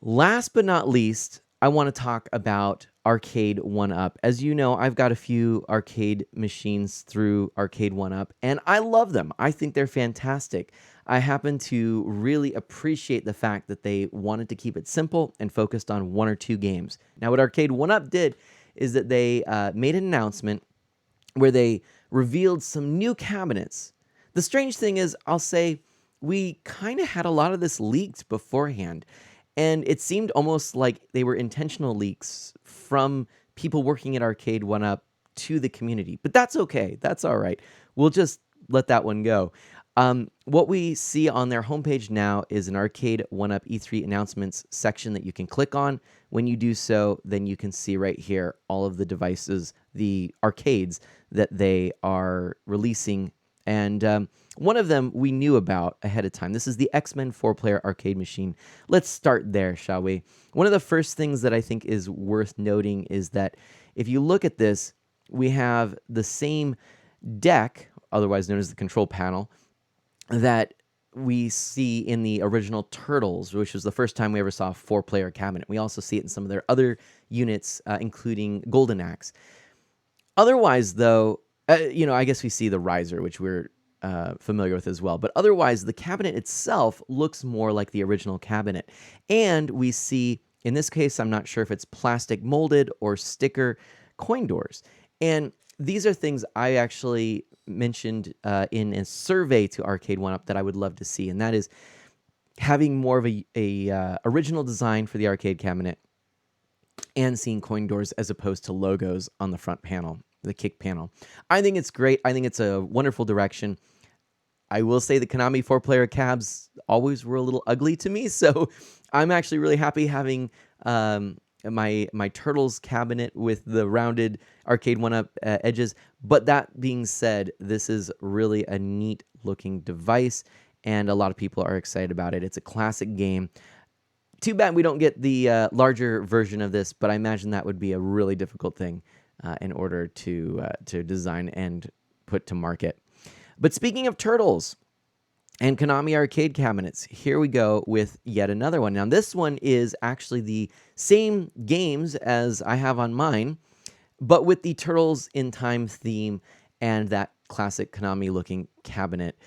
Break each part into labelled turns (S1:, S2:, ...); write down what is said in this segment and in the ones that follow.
S1: Last but not least, I want to talk about Arcade1Up. As you know, I've got a few arcade machines through Arcade1Up, and I love them. I think they're fantastic. I happen to really appreciate the fact that they wanted to keep it simple and focused on one or two games. Now, what Arcade1Up did is that they made an announcement where they revealed some new cabinets. The strange thing is, I'll say, we kind of had a lot of this leaked beforehand. And it seemed almost like they were intentional leaks from people working at Arcade1Up to the community. But that's okay. That's all right. We'll just let that one go. What we see on their homepage now is an Arcade1Up E3 announcements section that you can click on. When you do so, then you can see right here all of the devices, the arcades that they are releasing. And one of them we knew about ahead of time. This is the X-Men 4-player arcade machine. Let's start there, shall we? One of the first things that I think is worth noting is that if you look at this, we have the same deck, otherwise known as the control panel, that we see in the original Turtles, which was the first time we ever saw a 4-player cabinet. We also see it in some of their other units, including Golden Axe. Otherwise, though, I guess we see the riser, which we're familiar with as well. But otherwise, the cabinet itself looks more like the original cabinet. And we see, in this case, I'm not sure if it's plastic molded or sticker coin doors. And these are things I actually mentioned in a survey to Arcade1Up that I would love to see. And that is having more of a original design for the arcade cabinet and seeing coin doors as opposed to logos on the front panel, the kick panel. I think it's great. I think it's a wonderful direction. I will say the Konami 4-player cabs always were a little ugly to me, so I'm actually really happy having my Turtles cabinet with the rounded Arcade1Up edges. But that being said, this is really a neat looking device, and a lot of people are excited about it. It's a classic game. Too bad we don't get the larger version of this, but I imagine that would be a really difficult thing in order to design and put to market. But speaking of Turtles and Konami arcade cabinets, here we go with yet another one. Now, this one is actually the same games as I have on mine, but with the Turtles in Time theme and that classic Konami-looking cabinet.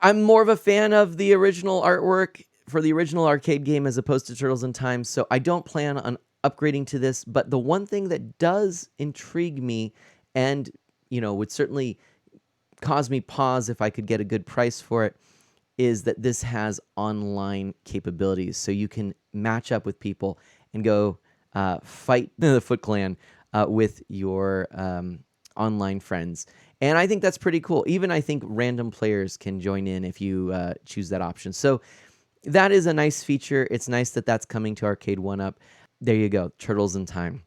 S1: I'm more of a fan of the original artwork for the original arcade game as opposed to Turtles in Time, so I don't plan on upgrading to this. But the one thing that does intrigue me and, would certainly cause me pause if I could get a good price for it is that this has online capabilities. So you can match up with people and go fight the Foot Clan with your online friends. And I think that's pretty cool. Even I think random players can join in if you choose that option. So that is a nice feature. It's nice that that's coming to Arcade1Up. There you go, Turtles in Time.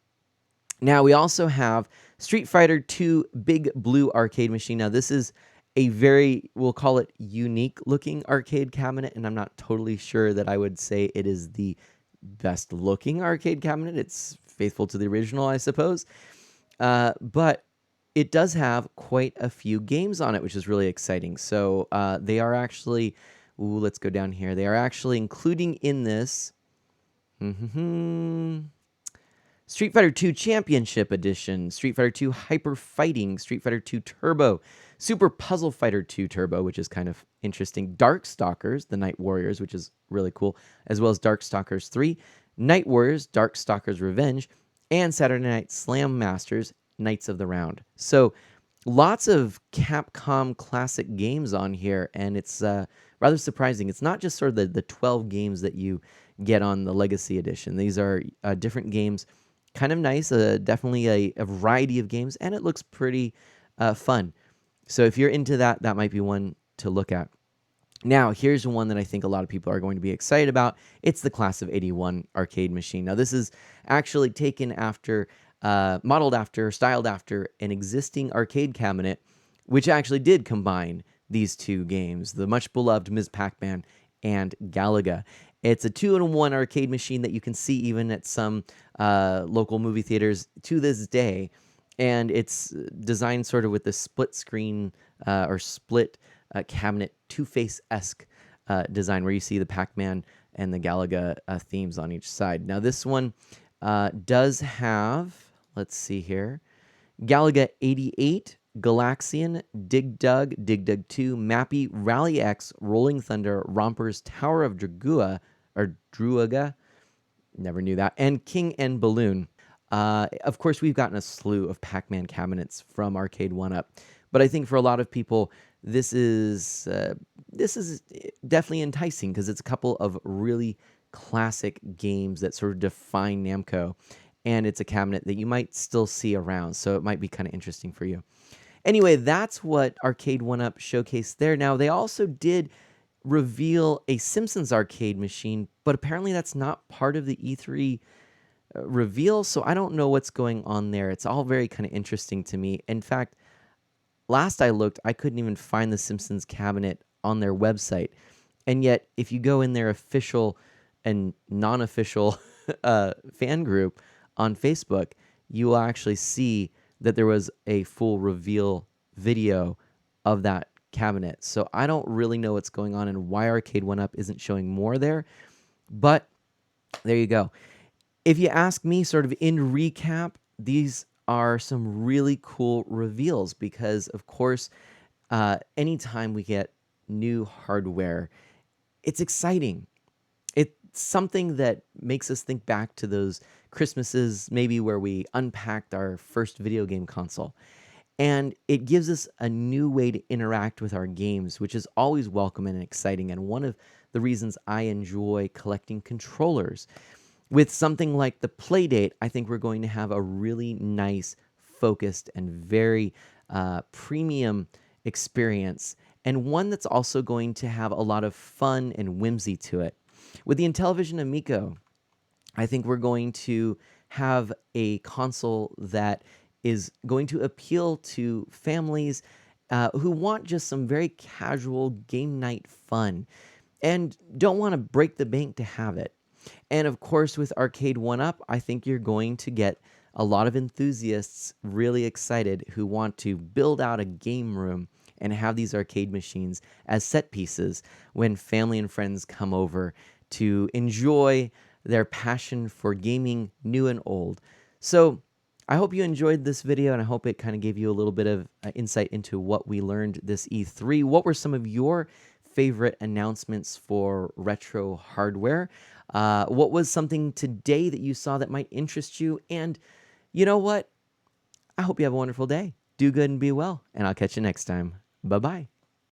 S1: Now, we also have Street Fighter 2 Big Blue arcade machine. Now, this is a very, we'll call it unique-looking arcade cabinet, and I'm not totally sure that I would say it is the best-looking arcade cabinet. It's faithful to the original, I suppose. But it does have quite a few games on it, which is really exciting. So they are actually, let's go down here. They are actually including in this Street Fighter 2 Championship Edition, Street Fighter 2 Hyper Fighting, Street Fighter 2 Turbo, Super Puzzle Fighter 2 Turbo, which is kind of interesting, Darkstalkers, the Night Warriors, which is really cool, as well as Darkstalkers 3, Night Warriors, Darkstalkers Revenge, and Saturday Night Slam Masters, Knights of the Round. So lots of Capcom classic games on here, and it's rather surprising. It's not just sort of the 12 games that you get on the Legacy Edition. These are different games, kind of nice, definitely a variety of games, and it looks pretty fun. So if you're into that, that might be one to look at. Now, here's one that I think a lot of people are going to be excited about. It's the Class of '81 arcade machine. Now, this is actually taken after, modeled after, styled after an existing arcade cabinet, which actually did combine these two games, the much beloved Ms. Pac-Man and Galaga. It's a 2-in-1 arcade machine that you can see even at some local movie theaters to this day. And it's designed sort of with the split screen or split cabinet, Two-Face-esque design where you see the Pac-Man and the Galaga themes on each side. Now this one does have, let's see here, Galaga 88, Galaxian, Dig Dug 2, Mappy, Rally X, Rolling Thunder, Rompers, Tower of Druaga, never knew that, and King and Balloon. Of course, we've gotten a slew of Pac-Man cabinets from Arcade1Up, but I think for a lot of people, this is definitely enticing because it's a couple of really classic games that sort of define Namco, and it's a cabinet that you might still see around, so it might be kind of interesting for you. Anyway, that's what Arcade1Up showcased there. Now, they also did reveal a Simpsons Arcade machine, but apparently that's not part of the E3 reveal, so I don't know what's going on there. It's all very kind of interesting to me. In fact, last I looked, I couldn't even find the Simpsons cabinet on their website. And yet, if you go in their official and non-official fan group on Facebook, you will actually see that there was a full reveal video of that cabinet. So I don't really know what's going on and why Arcade1Up isn't showing more there, but there you go. If you ask me, sort of in recap, these are some really cool reveals because, of course, anytime we get new hardware, it's exciting. It's something that makes us think back to those Christmases, maybe where we unpacked our first video game console. And it gives us a new way to interact with our games, which is always welcome and exciting. And one of the reasons I enjoy collecting controllers. With something like the Playdate, I think we're going to have a really nice, focused, and very premium experience, and one that's also going to have a lot of fun and whimsy to it. With the Intellivision Amico, I think we're going to have a console that is going to appeal to families who want just some very casual game night fun and don't want to break the bank to have it. And of course, with Arcade1Up, I think you're going to get a lot of enthusiasts really excited who want to build out a game room and have these arcade machines as set pieces when family and friends come over to enjoy their passion for gaming new and old. So I hope you enjoyed this video, and I hope it kind of gave you a little bit of insight into what we learned this E3. What were some of your favorite announcements for retro hardware? What was something today that you saw that might interest you? And you know what? I hope you have a wonderful day. Do good and be well, and I'll catch you next time. Bye-bye.